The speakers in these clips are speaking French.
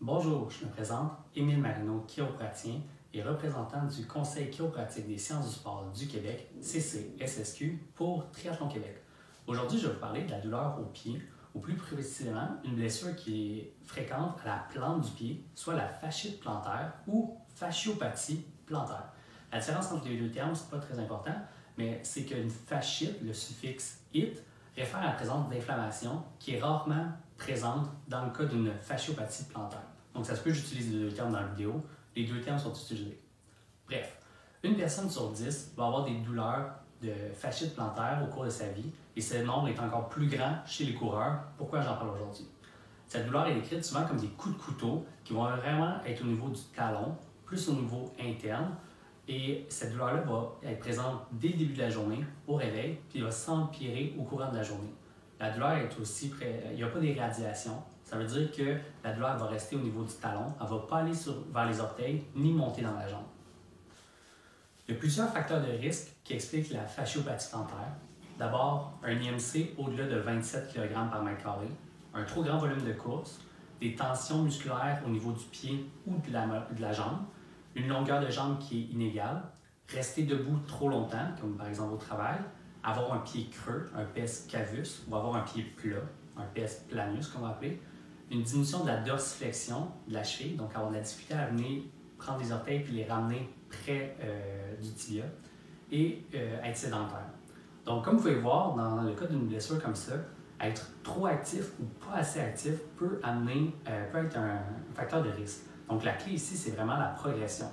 Bonjour, je me présente Émile Marino, chiropratien et représentant du Conseil chiropratique des sciences du sport du Québec, CCSSQ, pour Triathlon Québec. Aujourd'hui, je vais vous parler de la douleur au pied, ou plus précisément, une blessure qui est fréquente à la plante du pied, soit la fasciite plantaire ou fasciopathie plantaire. La différence entre les deux termes, ce n'est pas très important, mais c'est qu'une fasciite, le suffixe "-ite", réfère à la présence d'inflammation qui est rarement présente dans le cas d'une fasciopathie plantaire. Donc, ça se peut que j'utilise les deux termes dans la vidéo. Les deux termes sont utilisés. Bref, une personne sur 10 va avoir des douleurs de fasciite plantaire au cours de sa vie et ce nombre est encore plus grand chez les coureurs. Pourquoi j'en parle aujourd'hui? Cette douleur est décrite souvent comme des coups de couteau qui vont vraiment être au niveau du talon, plus au niveau interne. Et cette douleur-là va être présente dès le début de la journée, au réveil, puis elle va s'empirer au courant de la journée. La douleur est aussi il n'y a pas d'irradiation. Ça veut dire que la douleur va rester au niveau du talon, elle ne va pas aller vers les orteils ni monter dans la jambe. Il y a plusieurs facteurs de risque qui expliquent la fasciopathie plantaire. D'abord, un IMC au-delà de 27 kg par mètre carré, un trop grand volume de course, des tensions musculaires au niveau du pied ou de la jambe, une longueur de jambe qui est inégale, rester debout trop longtemps, comme par exemple au travail, avoir un pied creux, un pes cavus, ou avoir un pied plat, un pes planus qu'on va appeler, une diminution de la dorsiflexion de la cheville, donc avoir de la difficulté à venir prendre les orteils puis les ramener près du tibia, et être sédentaire. Donc, comme vous pouvez voir, dans le cas d'une blessure comme ça, être trop actif ou pas assez actif peut être un facteur de risque. Donc, la clé ici, c'est vraiment la progression.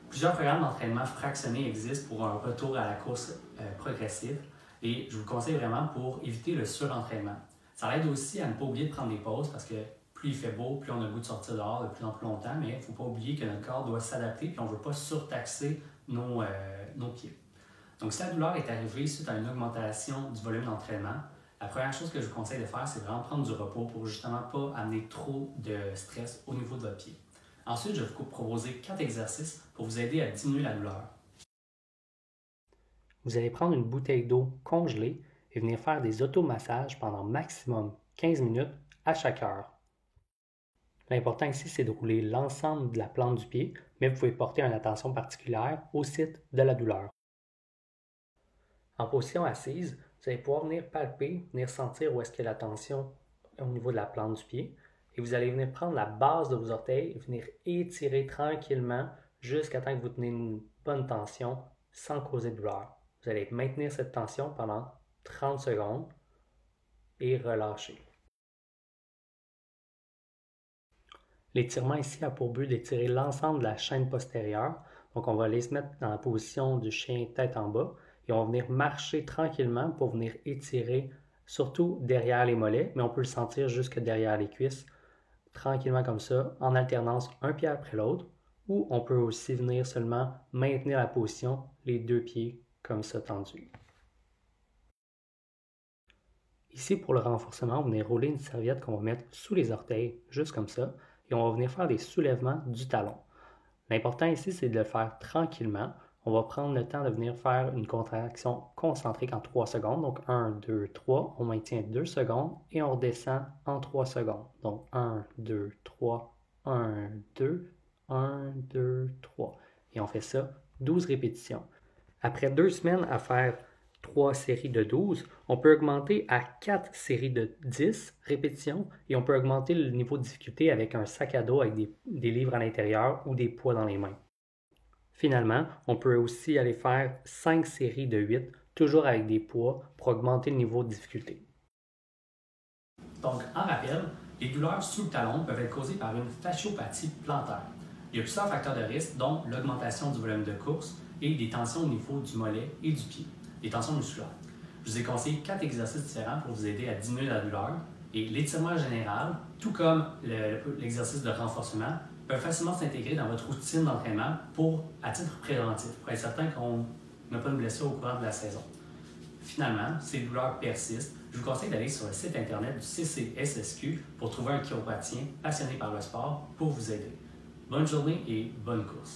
Plusieurs programmes d'entraînement fractionné existent pour un retour à la course progressive et je vous conseille vraiment pour éviter le surentraînement. Ça aide aussi à ne pas oublier de prendre des pauses parce que plus il fait beau, plus on a le goût de sortir dehors de plus en plus longtemps, mais il ne faut pas oublier que notre corps doit s'adapter et on ne veut pas surtaxer nos pieds. Donc, si la douleur est arrivée suite à une augmentation du volume d'entraînement, la première chose que je vous conseille de faire, c'est vraiment prendre du repos pour justement pas amener trop de stress au niveau de votre pied. Ensuite, je vais vous proposer 4 exercices pour vous aider à diminuer la douleur. Vous allez prendre une bouteille d'eau congelée et venir faire des automassages pendant maximum 15 minutes à chaque heure. L'important ici, c'est de rouler l'ensemble de la plante du pied, mais vous pouvez porter une attention particulière au site de la douleur. En position assise, vous allez pouvoir venir palper, venir sentir où est-ce que la tension au niveau de la plante du pied. Et vous allez venir prendre la base de vos orteils et venir étirer tranquillement jusqu'à temps que vous tenez une bonne tension sans causer de douleur. Vous allez maintenir cette tension pendant 30 secondes et relâcher. L'étirement ici a pour but d'étirer l'ensemble de la chaîne postérieure. Donc on va aller se mettre dans la position du chien tête en bas et on va venir marcher tranquillement pour venir étirer surtout derrière les mollets, mais on peut le sentir jusque derrière les cuisses, tranquillement comme ça, en alternance un pied après l'autre, ou on peut aussi venir seulement maintenir la position, les deux pieds comme ça tendus. Ici, pour le renforcement, on va venir rouler une serviette qu'on va mettre sous les orteils, juste comme ça, et on va venir faire des soulèvements du talon. L'important ici, c'est de le faire tranquillement. On va prendre le temps de venir faire une contraction concentrique en 3 secondes. Donc 1, 2, 3. On maintient 2 secondes et on redescend en 3 secondes. Donc 1, 2, 3, 1, 2, 1, 2, 3. Et on fait ça 12 répétitions. Après 2 semaines à faire 3 séries de 12, on peut augmenter à 4 séries de 10 répétitions et on peut augmenter le niveau de difficulté avec un sac à dos avec des livres à l'intérieur ou des poids dans les mains. Finalement, on peut aussi aller faire 5 séries de 8, toujours avec des poids pour augmenter le niveau de difficulté. Donc, en rappel, les douleurs sous le talon peuvent être causées par une fasciopathie plantaire. Il y a plusieurs facteurs de risque, dont l'augmentation du volume de course et des tensions au niveau du mollet et du pied, des tensions musculaires. Je vous ai conseillé 4 exercices différents pour vous aider à diminuer la douleur et l'étirement général, tout comme l'exercice de renforcement, peuvent facilement s'intégrer dans votre routine d'entraînement à titre préventif, pour être certain qu'on n'a pas de blessure au cours de la saison. Finalement, si les douleurs persistent, je vous conseille d'aller sur le site internet du CCSSQ pour trouver un chiropratien passionné par le sport pour vous aider. Bonne journée et bonne course!